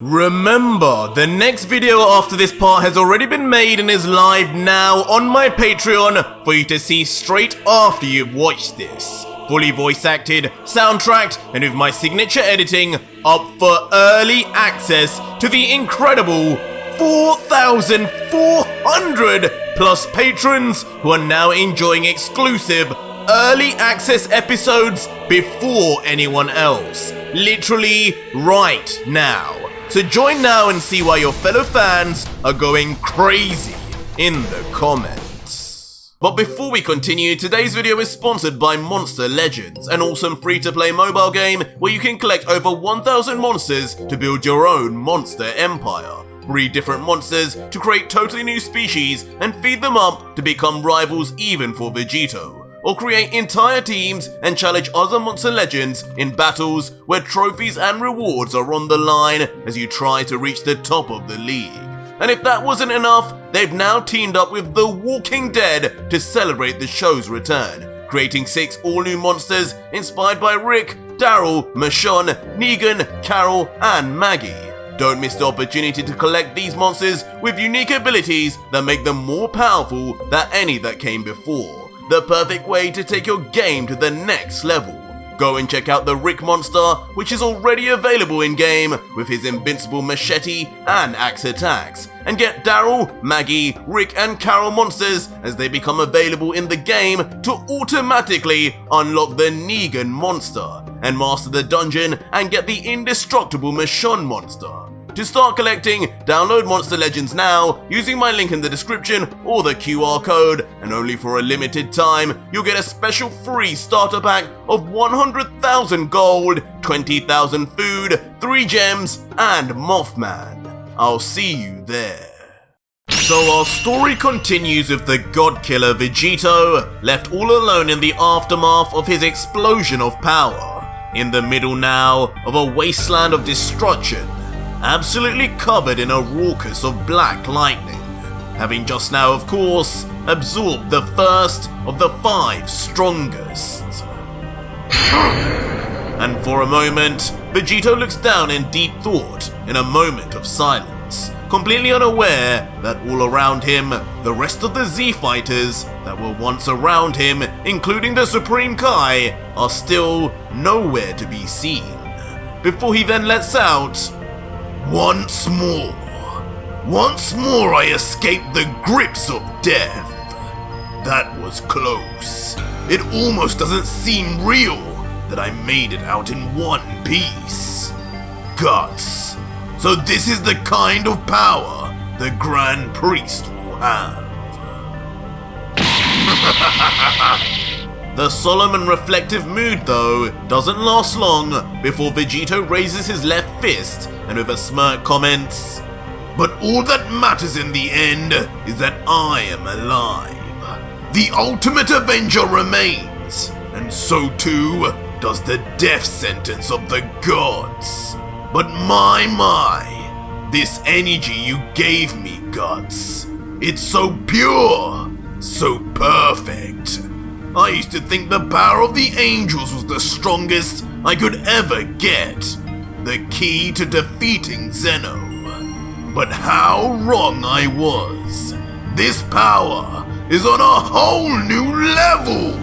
Remember, the next video after this part has already been made and is live now on my Patreon for you to see straight after you've watched this. Fully voice acted, soundtracked, and with my signature editing up for early access to the incredible 4,400 plus patrons who are now enjoying exclusive early access episodes before anyone else. Literally right now. So join now and see why your fellow fans are going crazy in the comments. But before we continue, today's video is sponsored by Monster Legends, an awesome free-to-play mobile game where you can collect over 1,000 monsters to build your own monster empire. Breed different monsters to create totally new species and feed them up to become rivals even for Vegito. Or create entire teams and challenge other Monster Legends in battles where trophies and rewards are on the line as you try to reach the top of the league. And if that wasn't enough, they've now teamed up with The Walking Dead to celebrate the show's return, creating 6 all-new monsters inspired by Rick, Daryl, Michonne, Negan, Carol, and Maggie. Don't miss the opportunity to collect these monsters with unique abilities that make them more powerful than any that came before. The perfect way to take your game to the next level. Go and check out the Rick monster, which is already available in-game with his invincible machete and axe attacks, and get Daryl, Maggie, Rick and Carol monsters as they become available in the game to automatically unlock the Negan monster, and master the dungeon and get the indestructible Michonne monster. To start collecting, download Monster Legends now using my link in the description or the QR code, and only for a limited time, you'll get a special free starter pack of 100,000 gold, 20,000 food, 3 gems, and Mothman. I'll see you there. So our story continues with the god killer Vegito, left all alone in the aftermath of his explosion of power, in the middle now of a wasteland of destruction, absolutely covered in a raucous of black lightning, having just now, of course, absorbed the first of the 5 strongest. And for a moment, Vegito looks down in deep thought in a moment of silence, completely unaware that all around him, the rest of the Z fighters that were once around him, including the Supreme Kai, are still nowhere to be seen. Before he then lets out, Once more I escaped the grips of death. That was close. It almost doesn't seem real that I made it out in one piece. Guts. So this is the kind of power the Grand Priest will have. The solemn and reflective mood, though, doesn't last long before Vegito raises his left fist and with a smirk comments, "But all that matters in the end is that I am alive. The ultimate avenger remains, and so too does the death sentence of the gods. But my, this energy you gave me, Guts, it's so pure, so perfect. I used to think the power of the angels was the strongest I could ever get, the key to defeating Zeno. But how wrong I was. This power is on a whole new level."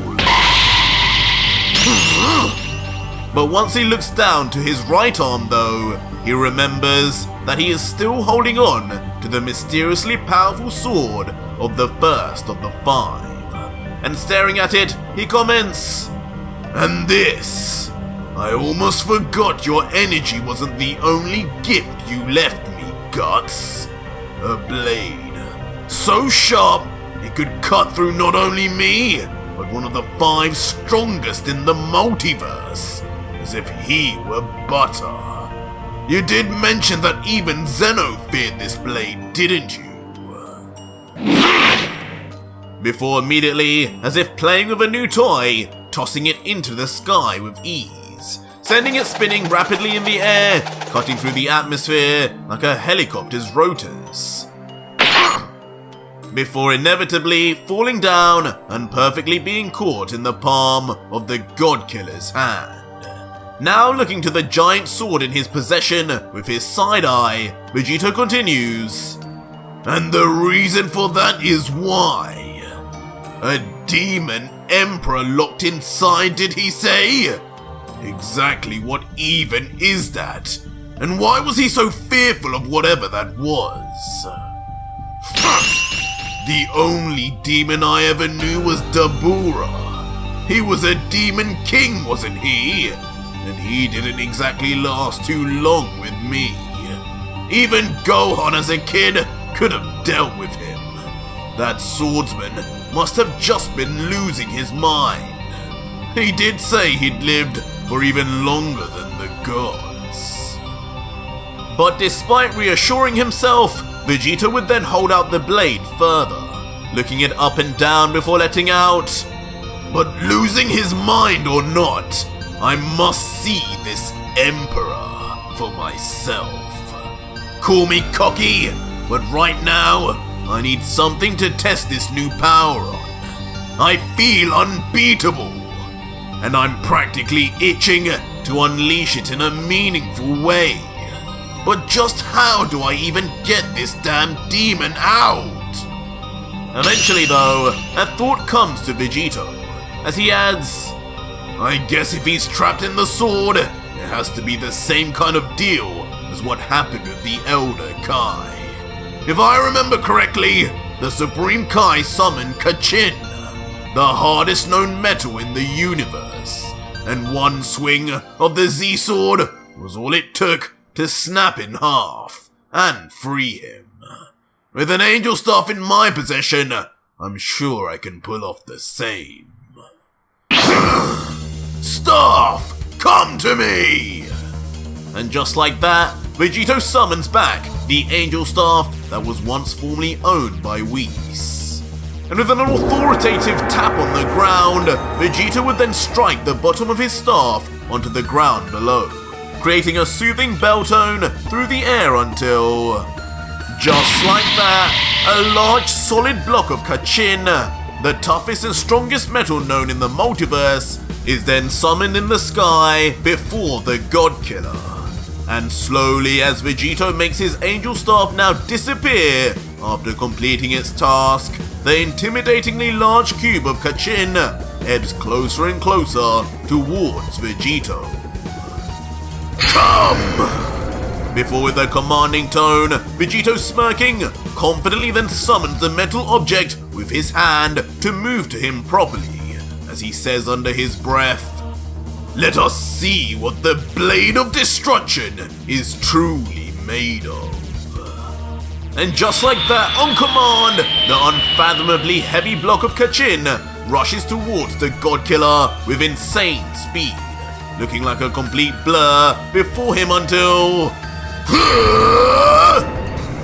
But once he looks down to his right arm though, he remembers that he is still holding on to the mysteriously powerful sword of the first of the 5. And staring at it, he comments, "And this, I almost forgot your energy wasn't the only gift you left me, Guts. A blade, so sharp it could cut through not only me, but one of the 5 strongest in the multiverse, as if he were butter. You did mention that even Zeno feared this blade, didn't you?" Before immediately, as if playing with a new toy, tossing it into the sky with ease, sending it spinning rapidly in the air, cutting through the atmosphere like a helicopter's rotors. Before inevitably falling down and perfectly being caught in the palm of the God Killer's hand. Now looking to the giant sword in his possession with his side eye, Vegito continues. And the reason for that is why? A demon emperor locked inside, did he say? Exactly what even is that? And why was he so fearful of whatever that was? The only demon I ever knew was Dabura. He was a demon king, wasn't he? And he didn't exactly last too long with me. Even Gohan as a kid could have dealt with him. That swordsman must have just been losing his mind. He did say he'd lived for even longer than the gods. But despite reassuring himself, Vegito would then hold out the blade further, looking it up and down before letting out. But losing his mind or not, I must see this emperor for myself. Call me cocky, but right now, I need something to test this new power on. I feel unbeatable, and I'm practically itching to unleash it in a meaningful way. But just how do I even get this damn demon out? Eventually though, a thought comes to Vegito, as he adds, I guess if he's trapped in the sword, it has to be the same kind of deal as what happened with the Elder Kai. If I remember correctly, the Supreme Kai summoned Katchin, the hardest known metal in the universe, and one swing of the Z-sword was all it took to snap in half and free him. With an angel staff in my possession, I'm sure I can pull off the same. Staff, come to me! And just like that, Vegito summons back the angel staff that was once formerly owned by Whis. And with an authoritative tap on the ground, Vegito would then strike the bottom of his staff onto the ground below, creating a soothing bell tone through the air until, just like that, a large solid block of katchin, the toughest and strongest metal known in the multiverse, is then summoned in the sky before the God Killer. And slowly as Vegito makes his angel staff now disappear after completing its task, the intimidatingly large cube of katchin ebbs closer and closer towards Vegito. Come! Before with a commanding tone, Vegito smirking, confidently then summons the metal object with his hand to move to him properly, as he says under his breath, let us see what the Blade of Destruction is truly made of. And just like that, on command, the unfathomably heavy block of katchin rushes towards the God Killer with insane speed, looking like a complete blur before him until...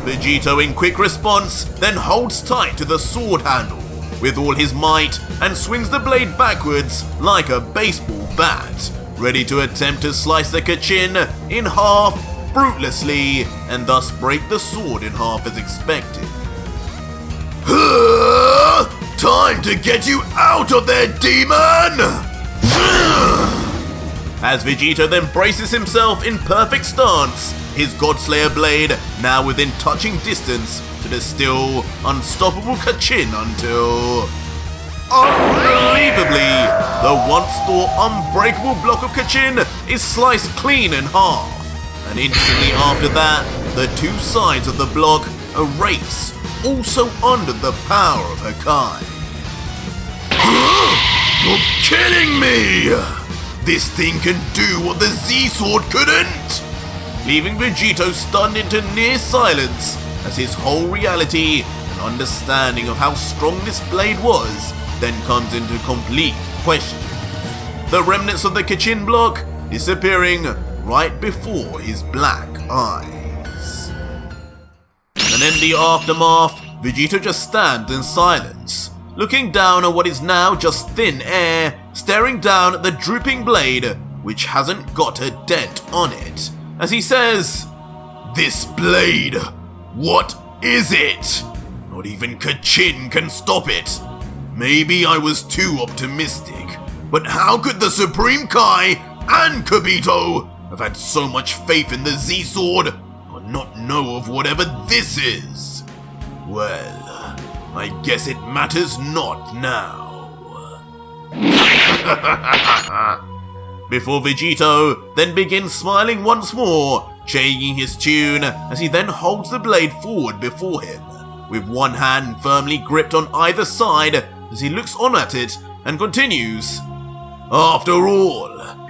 Vegito in quick response then holds tight to the sword handle with all his might and swings the blade backwards like a baseball bat, ready to attempt to slice the katchin in half fruitlessly and thus break the sword in half as expected. Time to get you out of there, demon! As Vegito then braces himself in perfect stance, his Godslayer blade now within touching distance to the still unstoppable katchin until... Unbelievably, the once thought unbreakable block of katchin is sliced clean in half, and instantly after that, the two sides of the block erase, also under the power of hakai. You're kidding me! This thing can do what the Z-sword couldn't! Leaving Vegito stunned into near silence as his whole reality and understanding of how strong this blade was then comes into complete question. The remnants of the katchin block disappearing right before his black eyes. And in the aftermath, Vegito just stands in silence, looking down at what is now just thin air, staring down at the drooping blade, which hasn't got a dent on it, as he says, "This blade, what is it? Not even katchin can stop it. Maybe I was too optimistic, but how could the Supreme Kai and Kibito have had so much faith in the Z-Sword, but not know of whatever this is? Well, I guess it matters not now. Before Vegito then begins smiling once more, changing his tune as he then holds the blade forward before him, with one hand firmly gripped on either side as he looks on at it and continues. After all,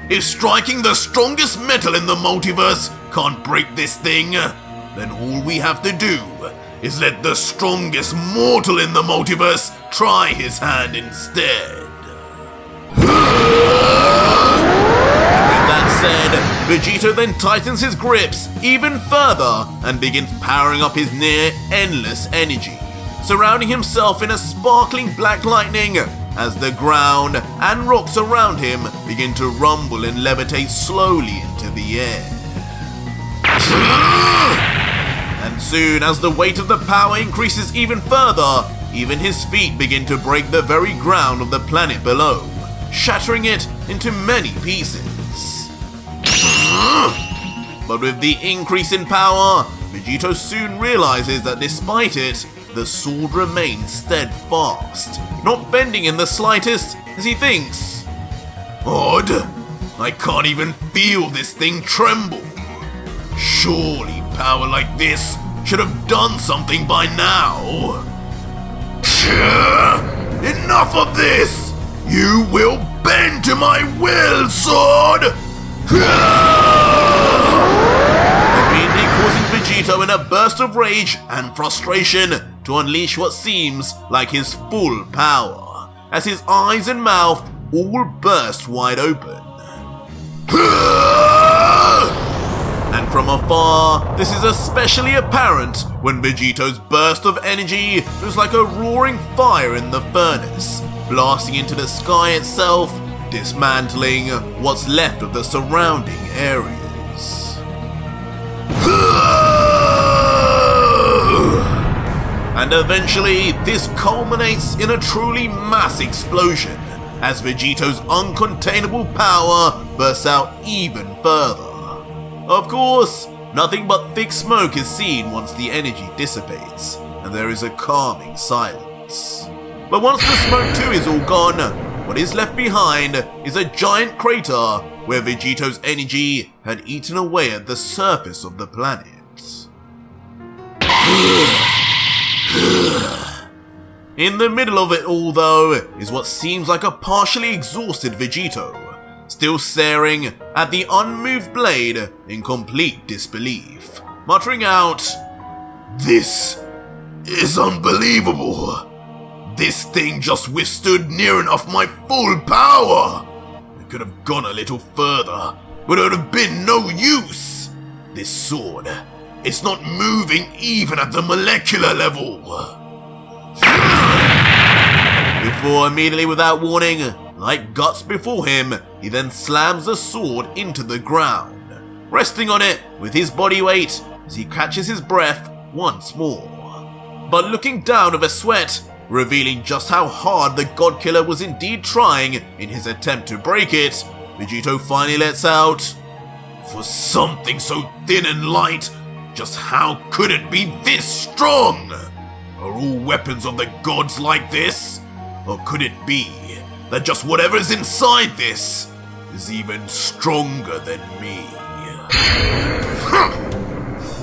if striking the strongest metal in the multiverse can't break this thing, then all we have to do is let the strongest mortal in the multiverse try his hand instead. With that said, Vegito then tightens his grips even further and begins powering up his near-endless energy, surrounding himself in a sparkling black lightning as the ground and rocks around him begin to rumble and levitate slowly into the air. And soon as the weight of the power increases even further, even his feet begin to break the very ground of the planet below, shattering it into many pieces. But with the increase in power, Vegito soon realizes that despite it, the sword remains steadfast, not bending in the slightest as he thinks. Odd, I can't even feel this thing tremble. Surely power like this should have done something by now. Enough of this! You will bend to my will, sword! Immediately causing Vegito in a burst of rage and frustration to unleash what seems like his full power, as his eyes and mouth all burst wide open. And from afar, this is especially apparent when Vegito's burst of energy was like a roaring fire in the furnace, blasting into the sky itself, dismantling what's left of the surrounding areas. And eventually, this culminates in a truly mass explosion, as Vegito's uncontainable power bursts out even further. Of course, nothing but thick smoke is seen once the energy dissipates, and there is a calming silence. But once the smoke too is all gone, what is left behind is a giant crater where Vegito's energy had eaten away at the surface of the planet. In the middle of it all, though, is what seems like a partially exhausted Vegito, still staring at the unmoved blade in complete disbelief, muttering out, "This is unbelievable! This thing just withstood near enough my full power! I could have gone a little further, but it would have been no use! This sword, it's not moving even at the molecular level!" Before immediately without warning, like guts before him, he then slams the sword into the ground, resting on it with his body weight as he catches his breath once more. But looking down with a sweat, revealing just how hard the God Killer was indeed trying in his attempt to break it, Vegito finally lets out, "For something so thin and light, just how could it be this strong? Are all weapons of the gods like this? Or could it be that just whatever's inside this is even stronger than me?"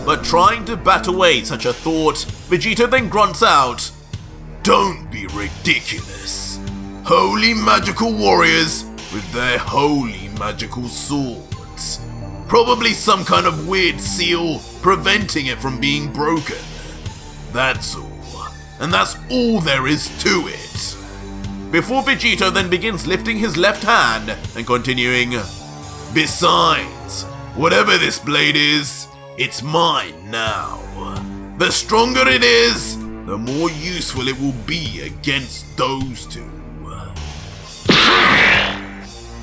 But trying to bat away such a thought, Vegito then grunts out, "Don't be ridiculous. Holy magical warriors with their holy magical swords. Probably some kind of weird seal preventing it from being broken. That's all. And that's all there is to it." Before Vegito then begins lifting his left hand and continuing, "Besides, whatever this blade is, it's mine now. The stronger it is, the more useful it will be against those two."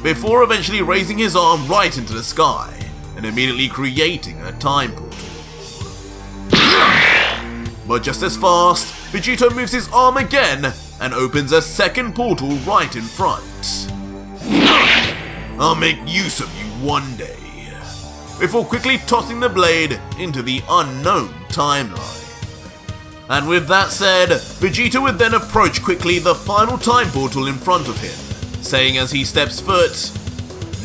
Before eventually raising his arm right into the sky and immediately creating a time portal. But just as fast, Vegito moves his arm again and opens a second portal right in front. I'll make use of you one day. Before quickly tossing the blade into the unknown timeline. And with that said, Vegito would then approach quickly the final time portal in front of him, saying as he steps foot,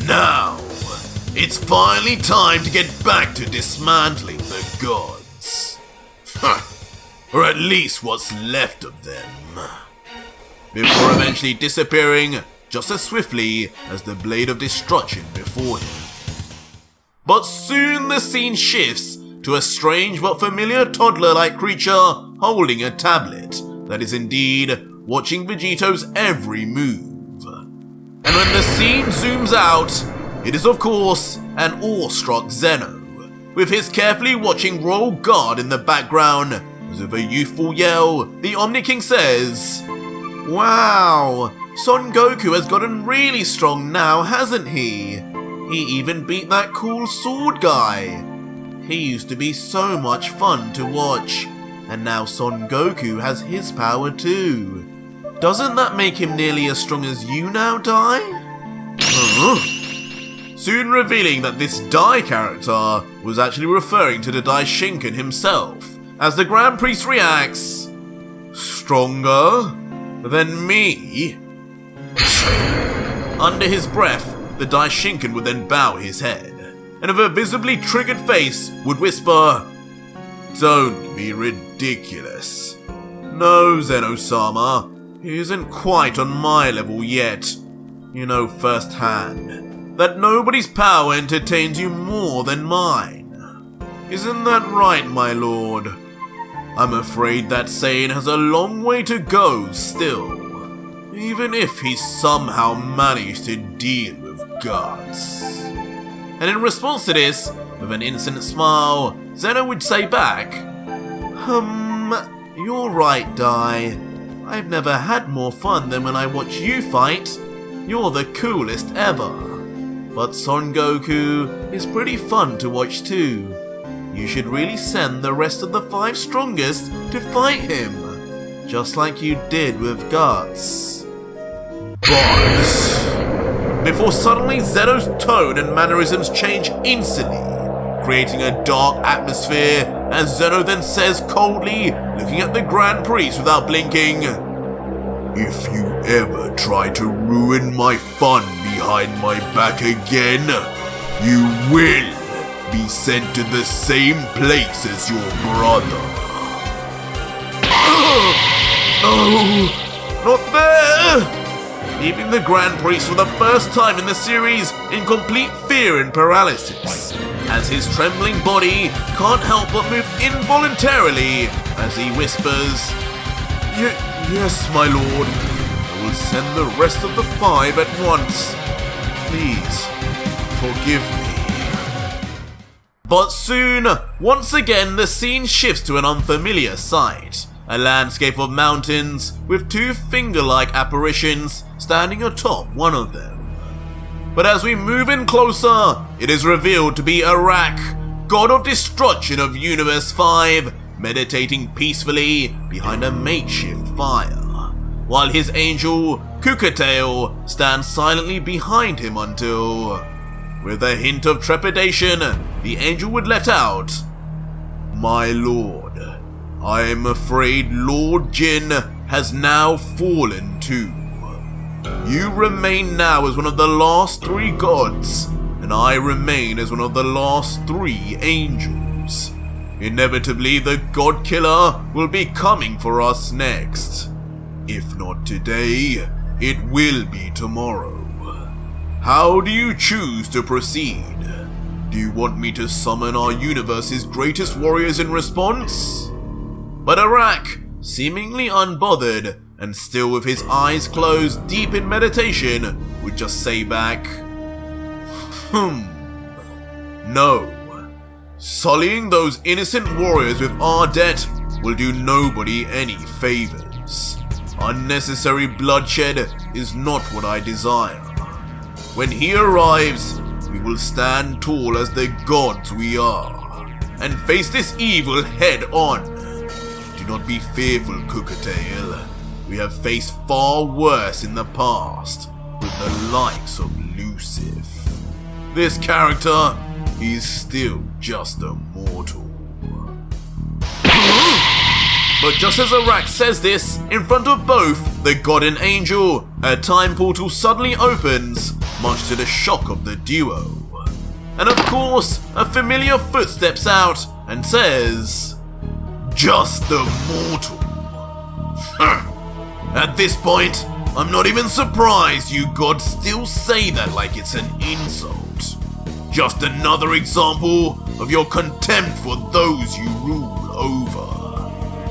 "Now, it's finally time to get back to dismantling the gods. Or at least what's left of them." Before eventually disappearing just as swiftly as the blade of destruction before him. But soon the scene shifts to a strange but familiar toddler-like creature holding a tablet that is indeed watching Vegito's every move. And when the scene zooms out, it is of course an awestruck Zeno, with his carefully watching royal guard in the background, as with a youthful yell, the Omni King says, "Wow, Son Goku has gotten really strong now, hasn't he? He even beat that cool sword guy. He used to be so much fun to watch, and now Son Goku has his power too. Doesn't that make him nearly as strong as you now, Dai?" Soon revealing that this Dai character was actually referring to the Daishinkan himself, as the Grand Priest reacts, "Stronger than me?" Under his breath, the Daishinkan would then bow his head, and with a visibly triggered face would whisper, "Don't be ridiculous. No, Zeno-sama, he isn't quite on my level yet. You know firsthand that nobody's power entertains you more than mine. Isn't that right, my lord? I'm afraid that Saiyan has a long way to go still, even if he somehow managed to deal with gods." And in response to this, with an innocent smile, Zeno would say back, You're right, Dai. I've never had more fun than when I watch you fight. You're the coolest ever. But Son Goku is pretty fun to watch too. You should really send the rest of the 5 strongest to fight him, just like you did with Guts." But before suddenly Zeno's tone and mannerisms change instantly, creating a dark atmosphere, as Zeno then says coldly, looking at the Grand Priest without blinking, "If you ever try to ruin my fun behind my back again, you will be sent to the same place as your brother." No, not there! Leaving the Grand Priest for the first time in the series in complete fear and paralysis, as his trembling body can't help but move involuntarily as he whispers, Yes, my lord. I will send the rest of the 5 at once. Please, forgive me." But soon, once again, the scene shifts to an unfamiliar sight. A landscape of mountains with 2 finger-like apparitions standing atop one of them. But as we move in closer, it is revealed to be Arak, god of destruction of Universe 5, meditating peacefully behind a makeshift fire, while his angel, Cukatail, stands silently behind him until, with a hint of trepidation, the angel would let out, "My lord, I am afraid Lord Jin has now fallen too. You remain now as one of the last 3 gods, and I remain as one of the last 3 angels. Inevitably, the God Killer will be coming for us next. If not today, it will be tomorrow. How do you choose to proceed? Do you want me to summon our universe's greatest warriors in response?" But Arak, seemingly unbothered and still with his eyes closed deep in meditation, would just say back, "No. Sullying those innocent warriors with our debt will do nobody any favors. Unnecessary bloodshed is not what I desire. When he arrives, we will stand tall as the gods we are, and face this evil head on. Do not be fearful, Cukatail. We have faced far worse in the past, with the likes of Lucifer." elusive. This character, he's still just a mortal. But just as Arak says this, in front of both the god and angel, a time portal suddenly opens, much to the shock of the duo. And of course, a familiar foot steps out and says, "Just a mortal." At this point, I'm not even surprised you gods still say that like it's an insult. Just another example of your contempt for those you rule over.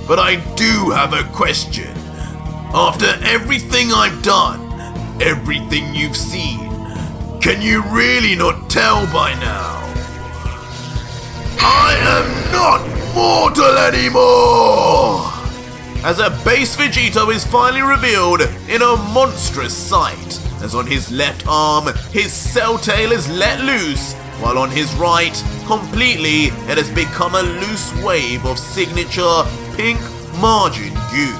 But I do have a question. After everything I've done, everything you've seen, can you really not tell by now? I am not mortal anymore! As a base Vegito is finally revealed in a monstrous sight, as on his left arm, his cell tail is let loose, while on his right, completely, it has become a loose wave of signature pink margin goo,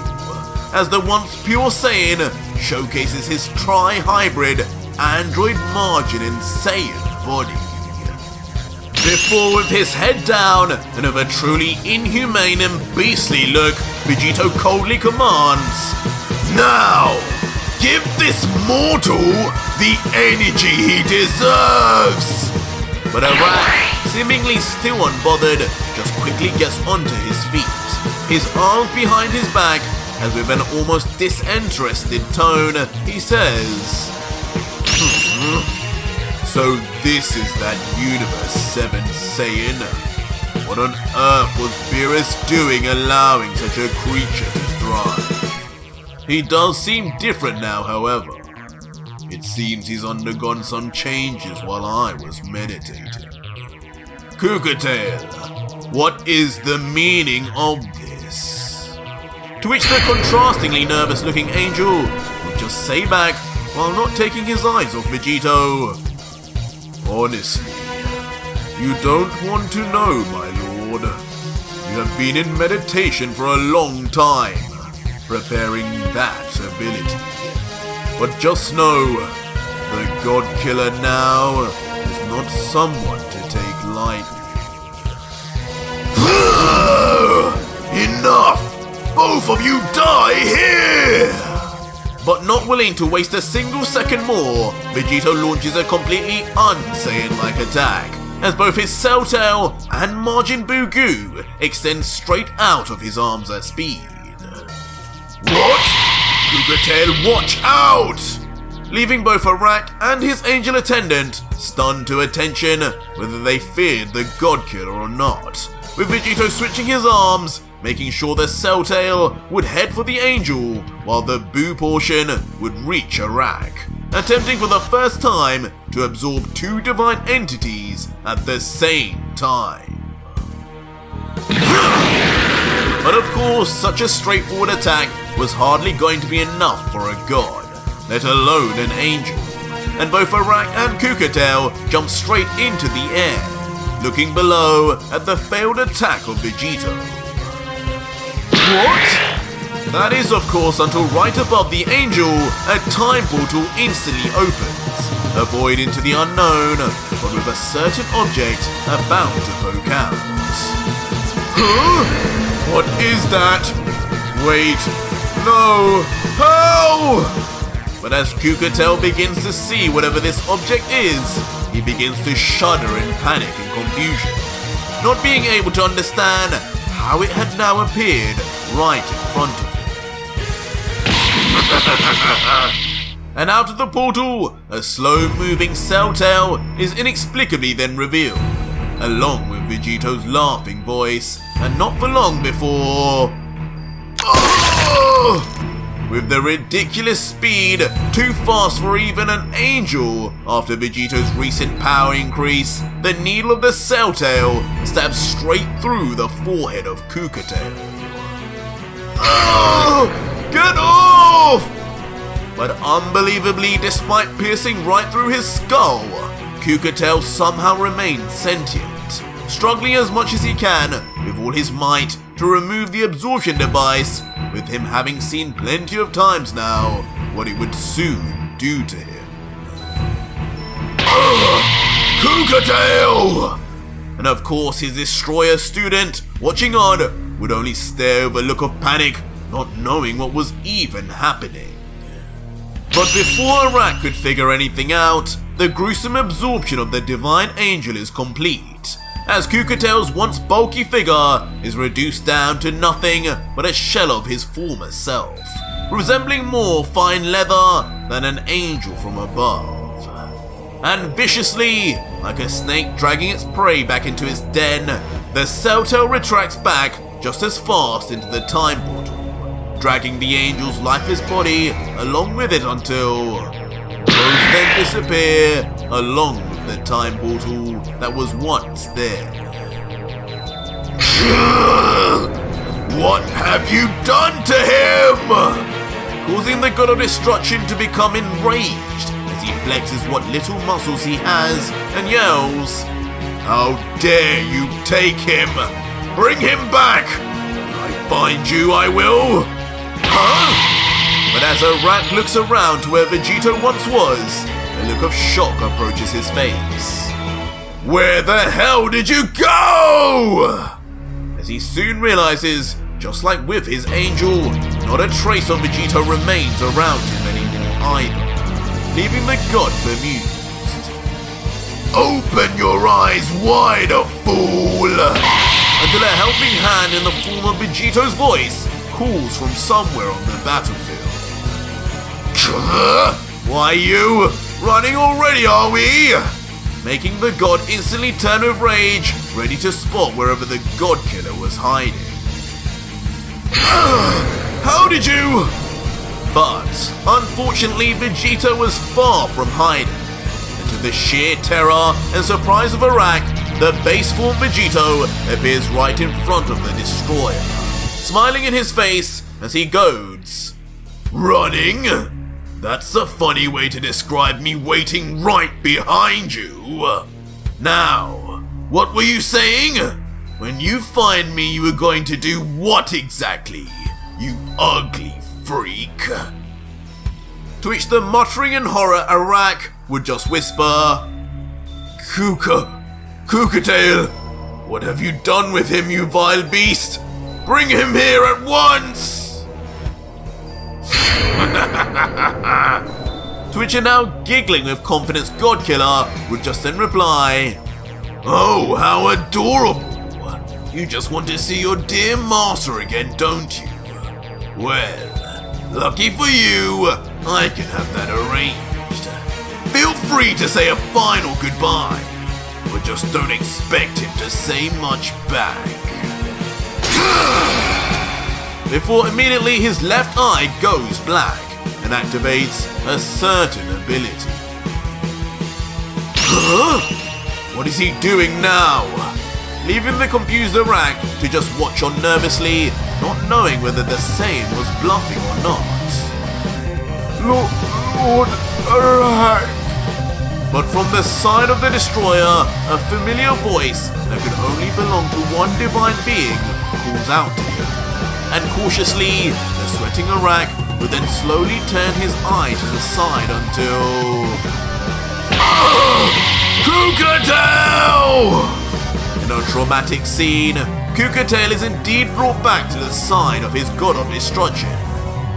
as the once pure Saiyan showcases his tri-hybrid android margin and Saiyan body. Before, with his head down and of a truly inhumane and beastly look, Vegito coldly commands, "Now, give this mortal the energy he deserves!" But Arak, seemingly still unbothered, just quickly gets onto his feet, his arms behind his back, as with an almost disinterested tone, he says, "So this is that Universe 7 Saiyan. What on earth was Beerus doing allowing such a creature to thrive?" He does seem different now, however. It seems he's undergone some changes while I was meditating. "Cukatail, what is the meaning of this?" To which the contrastingly nervous-looking angel would just say back, while not taking his eyes off Vegito, "Honestly, you don't want to know, my lord. You have been in meditation for a long time, preparing that ability. But just know, the God Killer now is not someone to take lightly." "Enough! Both of you die here!" But not willing to waste a single second more, Vegito launches a completely un-Saiyan-like attack, as both his cell tail and margin boo goo extend straight out of his arms at speed. "What? Cukatail, watch out!" Leaving both Arak and his angel attendant stunned to attention, whether they feared the God Killer or not, with Vegito switching his arms, making sure the cell tail would head for the angel, while the boo portion would reach Arak, attempting for the first time to absorb two divine entities at the same time. But of course, such a straightforward attack was hardly going to be enough for a god, let alone an angel, and both Arak and Cukatail jumped straight into the air, looking below at the failed attack of Vegito. What? That is, of course, until right above the angel, a time portal instantly opens, a void into the unknown, but with a certain object about to poke out. Huh? What is that? Wait, no, how? But as Cukatail begins to see whatever this object is, he begins to shudder in panic and confusion, not being able to understand how it had now appeared right in front of him. And out of the portal, a slow-moving cell tail is inexplicably then revealed, along with Vegito's laughing voice, and not for long before... Oh! With the ridiculous speed, too fast for even an angel, after Vegito's recent power increase, the needle of the cell tail stabs straight through the forehead of Cukatail. Oh! Get off! But unbelievably, despite piercing right through his skull, Cukatail somehow remains sentient, struggling as much as he can with all his might to remove the absorption device, with him having seen plenty of times now what it would soon do to him. Cukatail! And of course his destroyer student, watching on, would only stare with a look of panic, not knowing what was even happening. But before Arak could figure anything out, the gruesome absorption of the divine angel is complete, as Cukatail's once bulky figure is reduced down to nothing but a shell of his former self, resembling more fine leather than an angel from above. And viciously, like a snake dragging its prey back into its den, the cell retracts back just as fast into the time portal, dragging the angel's lifeless body along with it until both then disappear along with the time portal that was once there. What have you done to him? Causing the god of destruction to become enraged as he flexes what little muscles he has and yells, "How dare you take him! Bring him back! When I find you, I will!" Huh? But as Arak looks around to where Vegito once was, a look of shock approaches his face. "Where the hell did you go?" As he soon realizes, just like with his angel, not a trace of Vegito remains around him anymore either, leaving the god bemused. "Open your eyes wider, fool!" Until a helping hand in the form of Vegito's voice calls from somewhere on the battlefield. "Why you? Running already, are we?" Making the god instantly turn with rage, ready to spot wherever the god killer was hiding. "How did you?" But unfortunately, Vegito was far from hiding. And to the sheer terror and surprise of Arak, the base form Vegito appears right in front of the destroyer, smiling in his face as he goads, "Running? That's a funny way to describe me waiting right behind you. Now, what were you saying? When you find me, you were going to do what exactly, you ugly freak?" To which the muttering in horror Arak would just whisper, Cukatail, what have you done with him, you vile beast? Bring him here at once!" To which a now giggling with confidence godkiller would just then reply, "Oh, how adorable! You just want to see your dear master again, don't you? Well, lucky for you, I can have that arranged. Feel free to say a final goodbye, but just don't expect him to say much back." Before immediately his left eye goes black and activates a certain ability. Huh? What is he doing now? Leaving the confused Arak to just watch on nervously, not knowing whether the Saiyan was bluffing or not. Lord Arak. But from the side of the destroyer, a familiar voice that could only belong to one divine being calls out to him. And cautiously, the sweating Arak would then slowly turn his eye to the side until... Cukatail! In a traumatic scene, Cukatail is indeed brought back to the side of his god of destruction,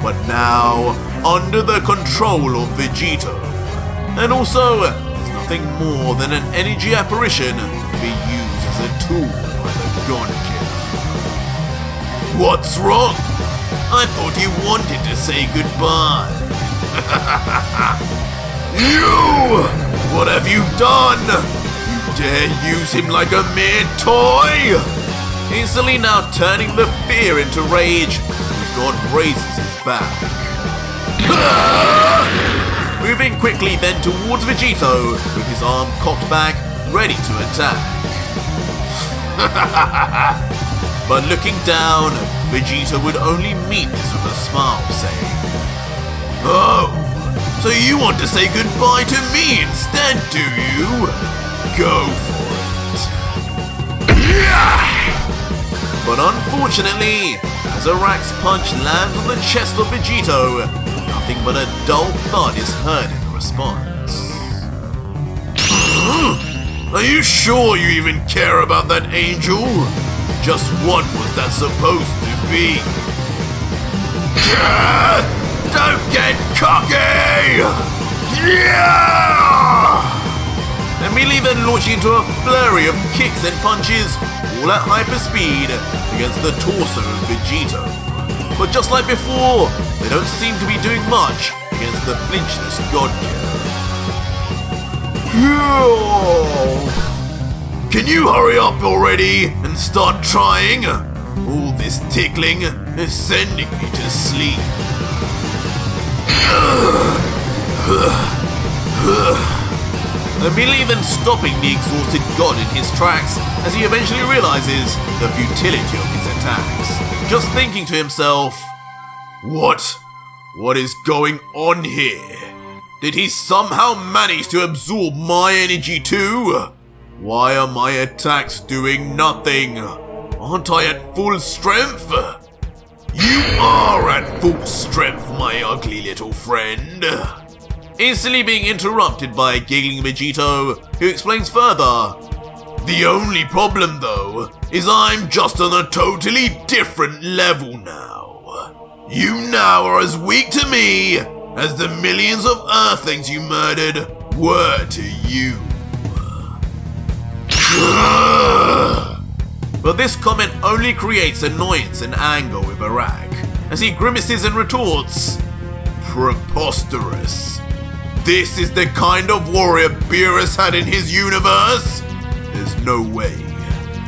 but now under the control of Vegito. And also, is nothing more than an energy apparition to be used as a tool by the god killer. What's wrong? I thought you wanted to say goodbye. You! What have you done? You dare use him like a mere toy? Instantly now turning the fear into rage, the god raises his back. Moving quickly then towards Vegito, with his arm cocked back, ready to attack. But looking down, Vegito would only meet this with a smile, saying, "Oh, so you want to say goodbye to me instead, do you? Go for it." But unfortunately, as Arak's punch lands on the chest of Vegito, nothing but a dull thud is heard in response. Are you sure you even care about that angel? Just what was that supposed to be? Don't get cocky! Yeah! Immediately then launching into a flurry of kicks and punches, all at hyper speed, against the torso of Vegito. But just like before, they don't seem to be doing much against the flinchless god killer. Can you hurry up already and start trying? All this tickling is sending me to sleep. Immediately then stopping the exhausted god in his tracks as he eventually realizes the futility of his attacks. Just thinking to himself, What is going on here? Did he somehow manage to absorb my energy too? Why are my attacks doing nothing? Aren't I at full strength? You are at full strength, my ugly little friend. Instantly being interrupted by a giggling Vegito, who explains further. The only problem though, is I'm just on a totally different level now. You now are as weak to me as the millions of Earthlings you murdered were to you. But this comment only creates annoyance and anger with Arak, as he grimaces and retorts, Preposterous. This is the kind of warrior Beerus had in his universe? There's no way.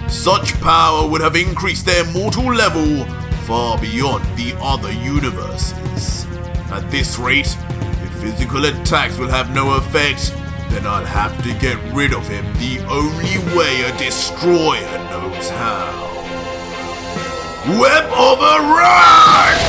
Such power would have increased their mortal level far beyond the other universes. At this rate, if physical attacks will have no effect, then I'll have to get rid of him the only way a destroyer knows how. Web of Arak!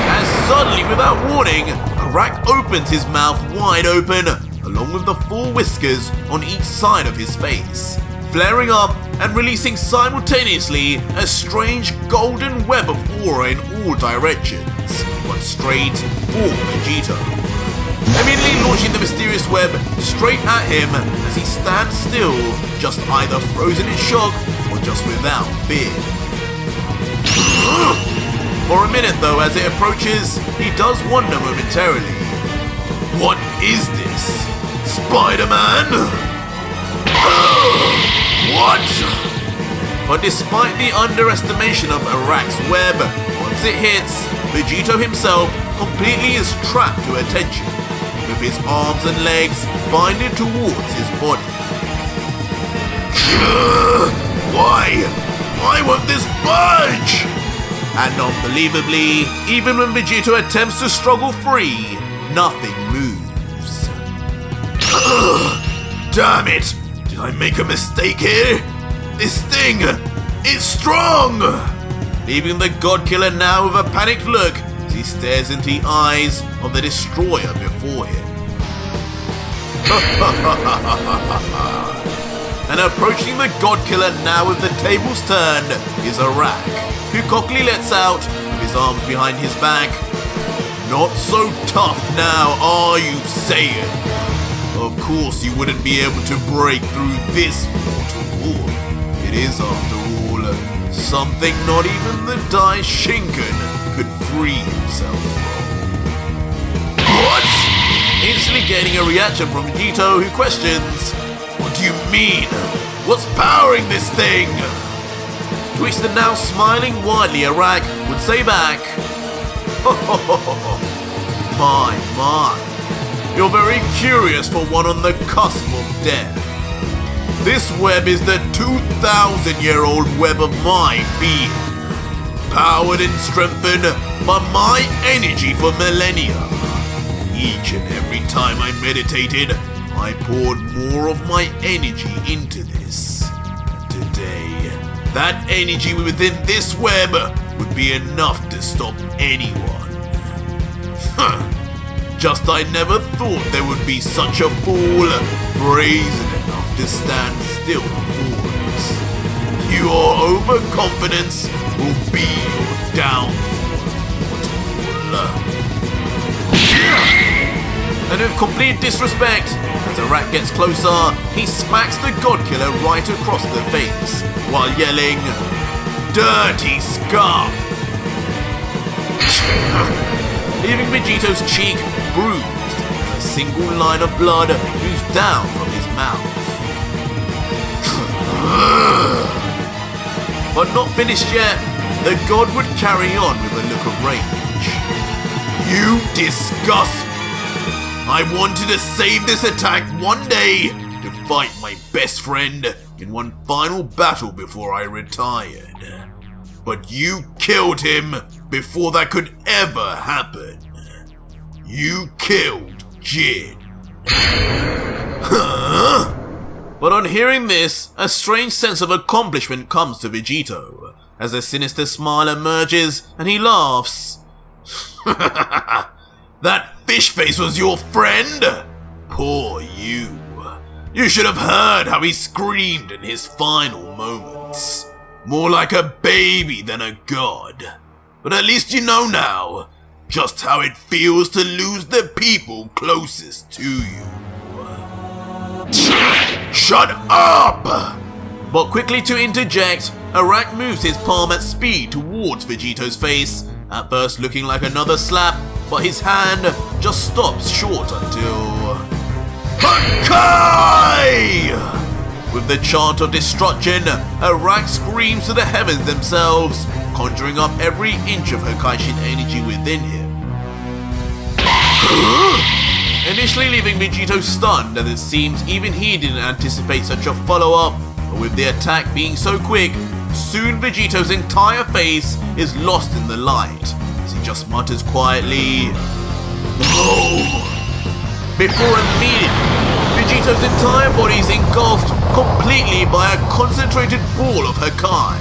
As suddenly, without warning, Arak opens his mouth wide open, along with the four whiskers on each side of his face, flaring up and releasing simultaneously a strange golden web of aura in all directions, but straight for Vegito. Immediately launching the mysterious web straight at him as he stands still, just either frozen in shock or just without fear. For a minute though, as it approaches, he does wonder momentarily. What is this? Spider-Man? What? But despite the underestimation of Arak's web, once it hits, Vegito himself completely is trapped to attention, with his arms and legs binded towards his body. Why won't this budge? And unbelievably, even when Vegito attempts to struggle free, nothing moves. Damn it! Did I make a mistake here? This thing, it's strong! Leaving the god killer now with a panicked look as he stares into the eyes of the destroyer before him. And approaching the god killer now with the tables turned is Arak, who cockily lets out, with his arms behind his back, Not so tough now, are you, Saiyan? Of course you wouldn't be able to break through this mortal wall. It is, after all, something not even the Dai Shinken could free himself from. What? Instantly gaining a reaction from Vegito, who questions, what do you mean? What's powering this thing? To which the now smiling widely Arak would say back, my. You're very curious for one on the cusp of death. This web is the 2,000-year-old web of my being, powered and strengthened by my energy for millennia. Each and every time I meditated, I poured more of my energy into this. And today, that energy within this web would be enough to stop anyone. Just I never thought there would be such a fool brazen enough to stand still for it. Your overconfidence will be your downfall. And with complete disrespect, As Arak gets closer, he smacks the God Killer right across the face, while yelling, "Dirty scum!" leaving Vegito's cheek bruised as a single line of blood oozed down from his mouth. But not finished yet, the god would carry on with a look of rage. "You disgust me! I wanted to save this attack one day to fight my best friend in one final battle before I retired. But you killed him before that could ever happen. You killed Jin." Huh? But on hearing this, a strange sense of accomplishment comes to Vegito, as a sinister smile emerges and he laughs. "That fish face was your friend? Poor you. You should have heard how he screamed in his final moments. More like a baby than a god. But at least you know now just how it feels to lose the people closest to you." "Shut up!" But quickly to interject, Arak moves his palm at speed towards Vegito's face, at first looking like another slap, but his hand just stops short until... Hakai! With the chant of destruction, Arak screams to the heavens themselves, conjuring up every inch of Hakai energy within him. Initially leaving Vegito stunned, as it seems even he didn't anticipate such a follow-up, but with the attack being so quick, soon Vegito's entire face is lost in the light, as he just mutters quietly, "No!" Before immediately, Vegito's entire body is engulfed completely by a concentrated ball of Hakai,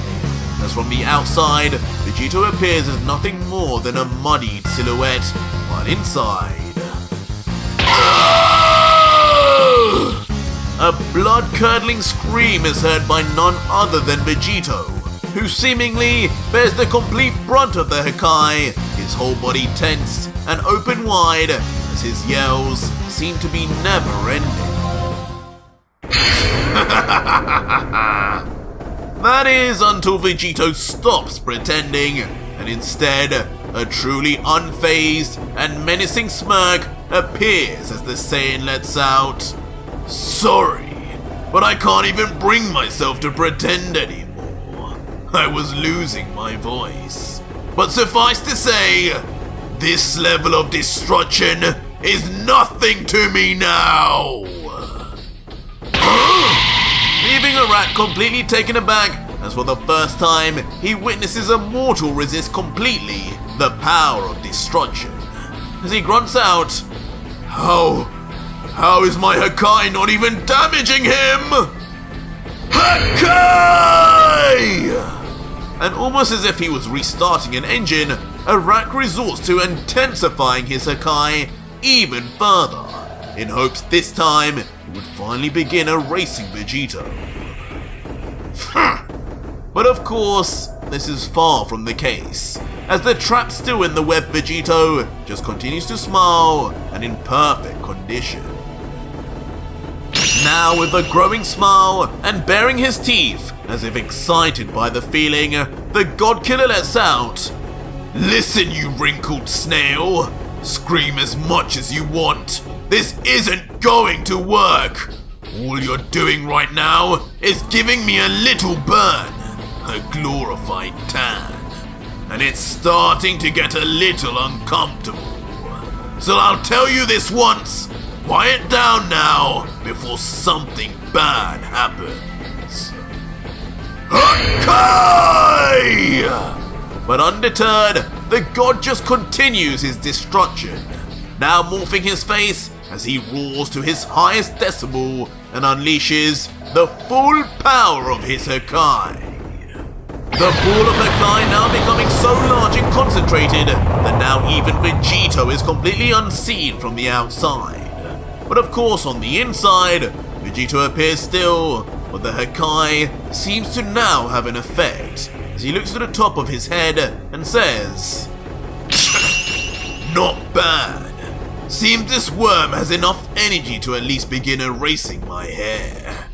as from the outside, Vegito appears as nothing more than a muddied silhouette, while inside... A blood-curdling scream is heard by none other than Vegito, who seemingly bears the complete brunt of the Hakai, his whole body tense and open wide as his yells seem to be never-ending. That is until Vegito stops pretending, and instead, a truly unfazed and menacing smirk appears as the Saiyan lets out, "Sorry, but I can't even bring myself to pretend anymore. I was losing my voice. But suffice to say, this level of destruction is nothing to me now." Leaving Arak completely taken aback, as for the first time he witnesses a mortal resist completely the power of destruction. As he grunts out, How is my Hakai not even damaging him? Hakai! And almost as if he was restarting an engine, Arak resorts to intensifying his Hakai even further, in hopes this time it would finally begin erasing Vegito. But of course, this is far from the case, as the trap still in the web Vegito just continues to smile and in perfect condition. Now with a growing smile and baring his teeth, as if excited by the feeling, the God Killer lets out, "Listen, you wrinkled snail, scream as much as you want. This isn't going to work. All you're doing right now is giving me a little burn, a glorified tan, and it's starting to get a little uncomfortable. So I'll tell you this once, quiet down now before something bad happens. Hakai!" But undeterred, the god just continues his destruction, now morphing his face as he roars to his highest decibel and unleashes the full power of his Hakai. The ball of Hakai now becoming so large and concentrated that now even Vegito is completely unseen from the outside. But of course on the inside, Vegito appears still, but the Hakai seems to now have an effect, as he looks to the top of his head and says, "Not bad. Seems this worm has enough energy to at least begin erasing my hair.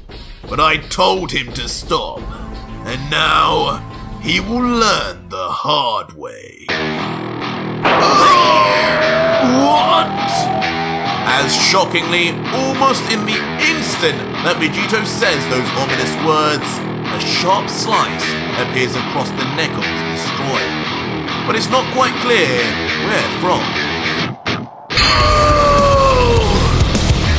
But I told him to stop, and now he will learn the hard way. What? As shockingly, almost in the instant that Vegito says those ominous words, a sharp slice appears across the neck of the destroyer. But it's not quite clear where from.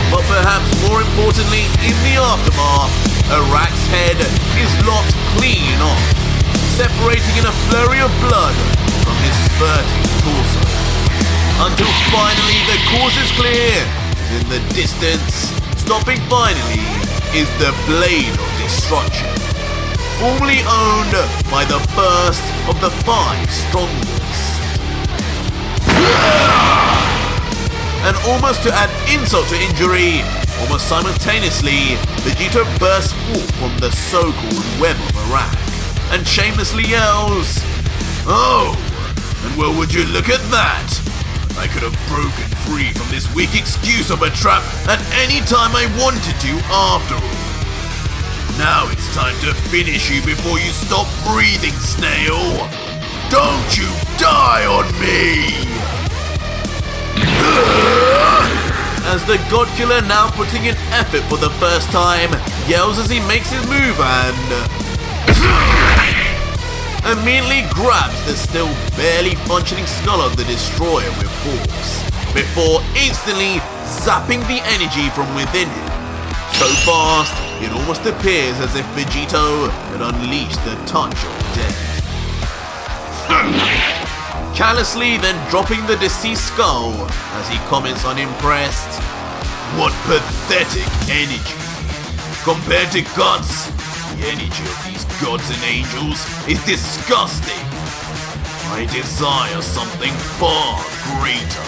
But perhaps more importantly, in the aftermath, Arak's head is lopped clean off, separating in a flurry of blood from his spurting torso. Until finally the course is clear. In the distance, stopping finally, is the Blade of Destruction, formerly owned by the first of the 5 strongest. And almost to add insult to injury, almost simultaneously, Vegito bursts forth from the so-called web of Arak and shamelessly yells, "Oh, and well would you look at that? I could have broken free from this weak excuse of a trap at any time I wanted to after all. Now it's time to finish you before you stop breathing, snail. Don't you die on me!" As the God Killer, now putting in effort for the first time, yells as he makes his move and immediately grabs the still barely functioning skull of the destroyer with force, before instantly zapping the energy from within him. So fast, it almost appears as if Vegito had unleashed the touch of death. Callously then dropping the deceased skull as he comments unimpressed, "What pathetic energy. Compared to gods, the energy of these gods and angels is disgusting. I desire something far greater."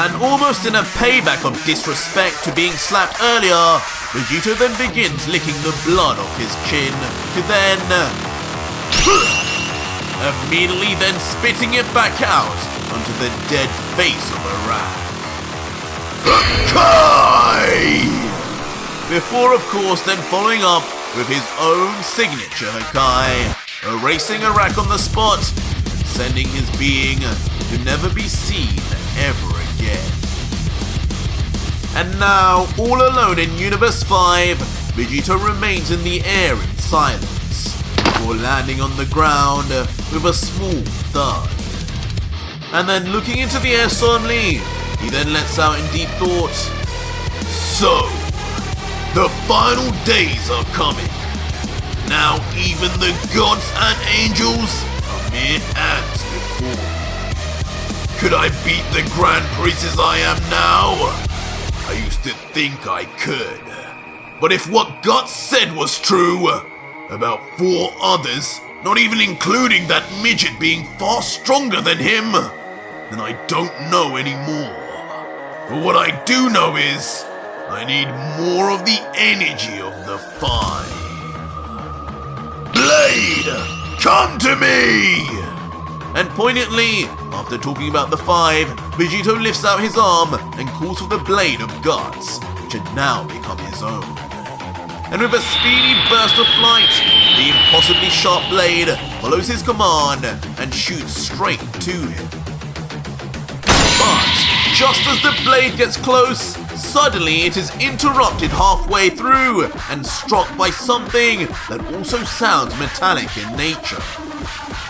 And almost in a payback of disrespect to being slapped earlier, Vegito then begins licking the blood off his chin, to then immediately then spitting it back out onto the dead face of Arak. Hakai! Before of course then following up with his own signature hakai, erasing Arak on the spot and sending his being to never be seen ever again. And now, all alone in Universe 5, Vegito remains in the air in silence, before landing on the ground with a small thud. And then looking into the air solemnly, he then lets out in deep thought, "So, the final days are coming. Now even the gods and angels are mere ants before me. Could I beat the Grand Priest as I am now? I used to think I could. But if what God said was true, about 4 others, not even including that midget being far stronger than him, then I don't know anymore. But what I do know is, I need more of the energy of the 5. Blade, come to me!" And poignantly, after talking about the 5, Vegito lifts out his arm and calls for the Blade of Gods, which had now become his own. And with a speedy burst of flight, the impossibly sharp blade follows his command and shoots straight to him. But just as the blade gets close, suddenly it is interrupted halfway through and struck by something that also sounds metallic in nature,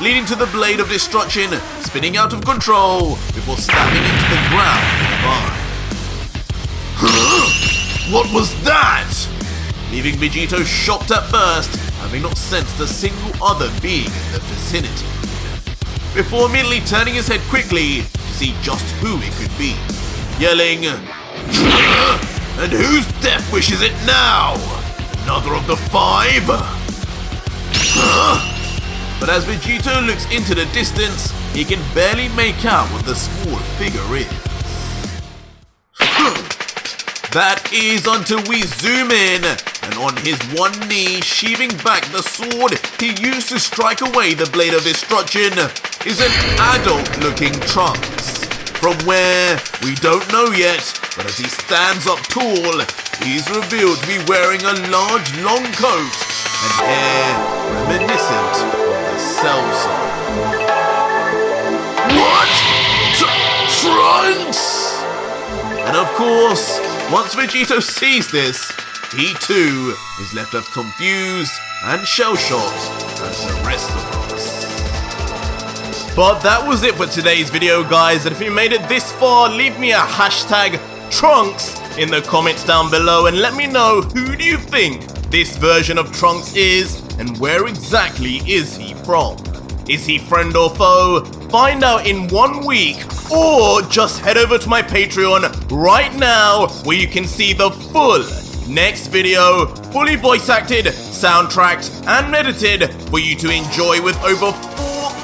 leading to the Blade of Destruction spinning out of control before stabbing into the ground nearby. What was that? Leaving Vegito shocked at first, having not sensed a single other being in the vicinity, before immediately turning his head quickly to see just who it could be, yelling, "And whose death wish is it now? Another of the 5? But as Vegito looks into the distance, he can barely make out what the small figure is. That is until we zoom in, and on his one knee, sheathing back the sword he used to strike away the Blade of Destruction, is an adult-looking Trunks, From where, we don't know yet, but as he stands up tall, he's revealed to be wearing a large long coat and hair reminiscent of the cell song. What? Trunks! And of course, once Vegito sees this, he too is left as confused and shell-shocked as the rest of us. But that was it for today's video, guys, and if you made it this far, leave me a hashtag Trunks in the comments down below and let me know who do you think this version of Trunks is and where exactly is he from? Is he friend or foe? Find out in 1 week, or just head over to my Patreon right now where you can see the full next video, fully voice acted, soundtracked, and edited for you to enjoy with over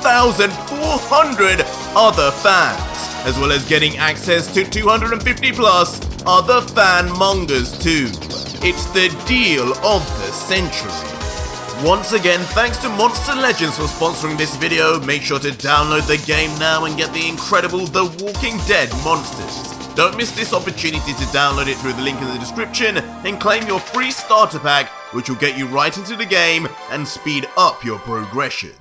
4,400 other fans, as well as getting access to 250 plus other fan mangas too. It's the deal of the century. Once again, thanks to Monster Legends for sponsoring this video. Make sure to download the game now and get the incredible The Walking Dead monsters. Don't miss this opportunity to download it through the link in the description and claim your free starter pack, which will get you right into the game and speed up your progression.